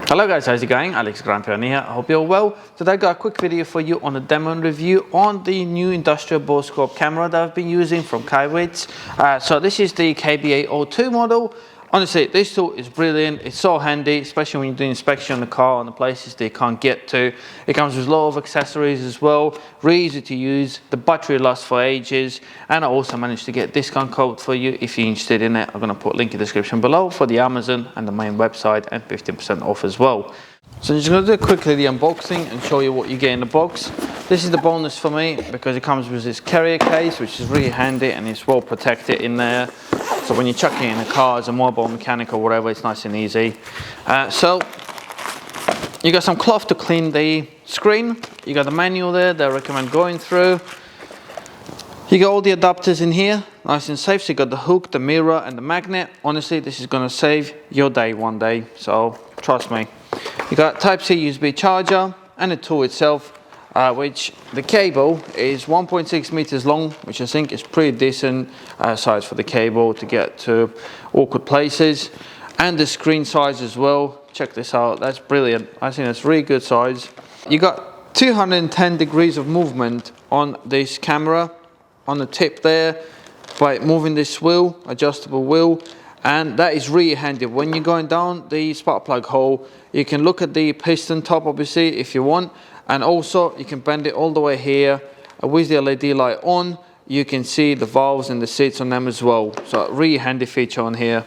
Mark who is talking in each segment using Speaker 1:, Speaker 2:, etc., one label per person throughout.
Speaker 1: Hello guys, how's it going? Alex Grampian here. I hope you're well. Today I got a quick video for you on a demo and review on the new industrial borescope camera that I've been using from Kaiweets. So this is the KBA02 model. Honestly, this tool is brilliant. It's so handy, especially when you're doing inspection on the car on the places they can't get to. It comes with a lot of accessories as well. Really easy to use. The battery lasts for ages. And I also managed to get a discount code for you if you're interested in it. I'm going to put a link in the description below for the Amazon and the main website, and 15% off as well. So I'm just going to do quickly the unboxing and show you what you get in the box. This is the bonus for me because it comes with this carrier case, which is really handy and it's well protected in there. So when you're chucking it in a car as a mobile mechanic or whatever, it's nice and easy. So you got some cloth to clean the screen. You got the manual there that I recommend going through. You got all the adapters in here, nice and safe. So you got the hook, the mirror and the magnet. Honestly, this is going to save your day one day, so trust me. You got Type-C USB charger and the tool itself, which the cable is 1.6 meters long, which I think is pretty decent size for the cable to get to awkward places. And the screen size as well. Check this out, that's brilliant. I think that's really good size. You got 210 degrees of movement on this camera, on the tip there, by moving this wheel, adjustable wheel. And that is really handy. When you're going down the spark plug hole, you can look at the piston top obviously if you want. And also you can bend it all the way here. With the LED light on, you can see the valves and the seats on them as well. So really handy feature on here.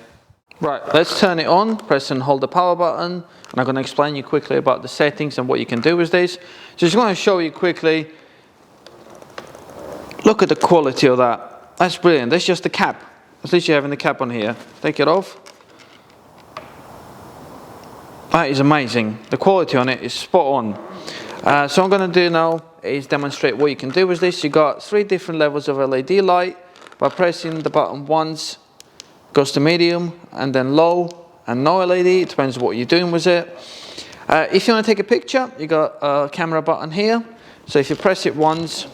Speaker 1: Right, let's turn it on, press and hold the power button. And I'm going to explain you quickly about the settings and what you can do with this. So just going to show you quickly. Look at the quality of that. That's brilliant. That's just the cap. At least you're having the cap on here. Take it off. That is amazing. The quality on it is spot on. So I'm going to do now is demonstrate what you can do with this. You got 3 different levels of LED light. By pressing the button once, goes to medium and then low and no LED. It depends what you're doing with it. If you want to take a picture, you got a camera button here. So if you press it once,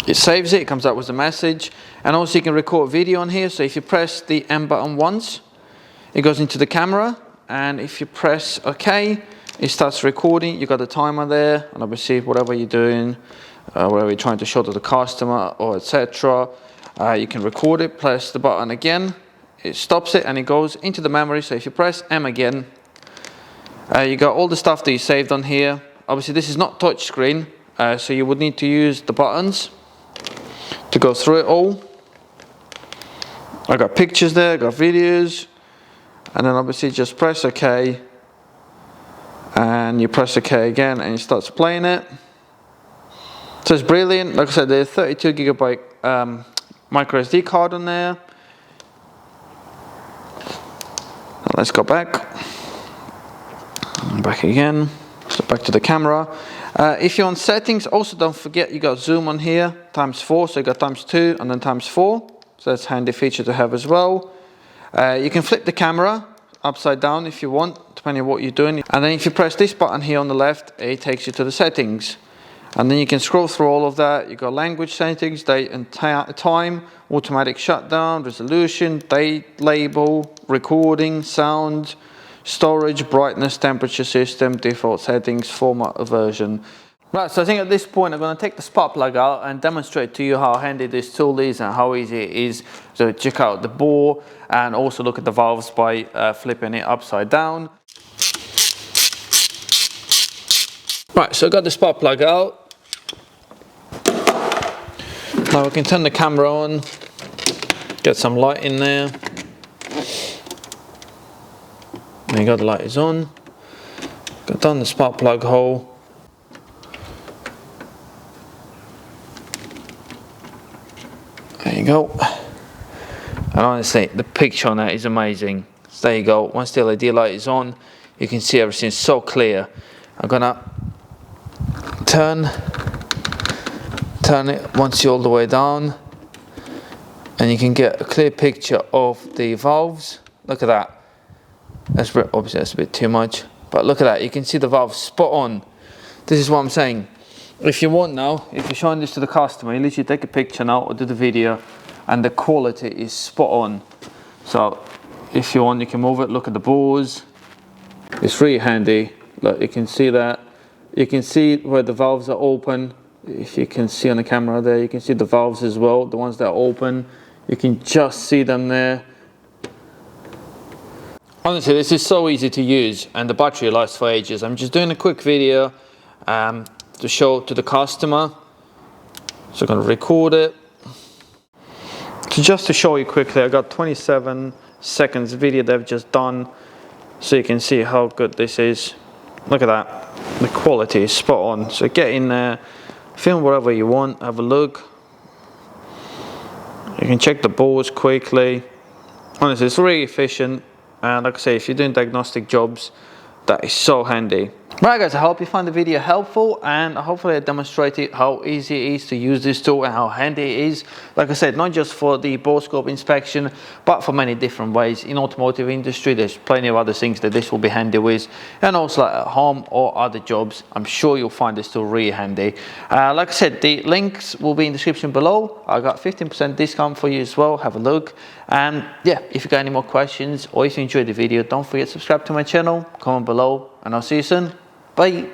Speaker 1: it saves it, it comes out with a message. And also you can record video on here. So if you press the M button once, it goes into the camera. And if you press OK, it starts recording. You got the timer there, and obviously whatever you're doing, whatever you're trying to show to the customer or etc., you can record it. Press the button again, it stops it and it goes into the memory. So if you press M again, you got all the stuff that you saved on here. Obviously this is not touch screen, so you would need to use the buttons to go through it all. I got pictures there, I got videos, and then obviously just press OK, and you press OK again and it starts playing it. So it's brilliant. Like I said, there's 32 gigabyte micro SD card on there. Now let's go back again. So back to the camera. If you're on settings, also don't forget you got zoom on here, ×4, so you got ×2 and then ×4. So that's a handy feature to have as well. You can flip the camera upside down if you want, depending on what you're doing. And then if you press this button here on the left, it takes you to the settings. And then you can scroll through all of that. You got language settings, date and time, automatic shutdown, resolution, date label, recording, sound, storage, brightness, temperature system, default settings, format of version. Right, so I think at this point I'm going to take the spark plug out and demonstrate to you how handy this tool is and how easy it is to check out the bore and also look at the valves by flipping it upside down. Right, so I got the spark plug out. Now we can turn the camera on, get some light in there. There you go, the light is on. Got down the spark plug hole. There you go. And honestly, the picture on that is amazing. So there you go. Once the LED light is on, you can see everything so clear. I'm gonna turn it once you're all the way down, and you can get a clear picture of the valves. Look at that. That's obviously that's a bit too much. But look at that, you can see the valve spot on. This is what I'm saying. If you want now, if you're showing this to the customer, you literally take a picture now or do the video, and the quality is spot on. So if you want, you can move it, look at the bores. It's really handy. Look, you can see that. You can see where the valves are open. If you can see on the camera there, you can see the valves as well, the ones that are open. You can just see them there. Honestly, this is so easy to use, and the battery lasts for ages. I'm just doing a quick video to show to the customer. So I'm going to record it. So just to show you quickly, I got 27 seconds video they've just done, so you can see how good this is. Look at that, the quality is spot on. So get in there, film whatever you want, have a look. You can check the bores quickly. Honestly, it's really efficient. And like I say, if you're doing diagnostic jobs, that is so handy. Right guys, I hope you find the video helpful, and hopefully I demonstrated how easy it is to use this tool and how handy it is. Like I said, not just for the borescope inspection, but for many different ways. In automotive industry, there's plenty of other things that this will be handy with, and also like at home or other jobs. I'm sure you'll find this tool really handy. Like I said, the links will be in the description below. I got 15% discount for you as well. Have a look. And yeah, if you got any more questions or if you enjoyed the video, don't forget to subscribe to my channel, comment below, and I'll see you soon. Bye.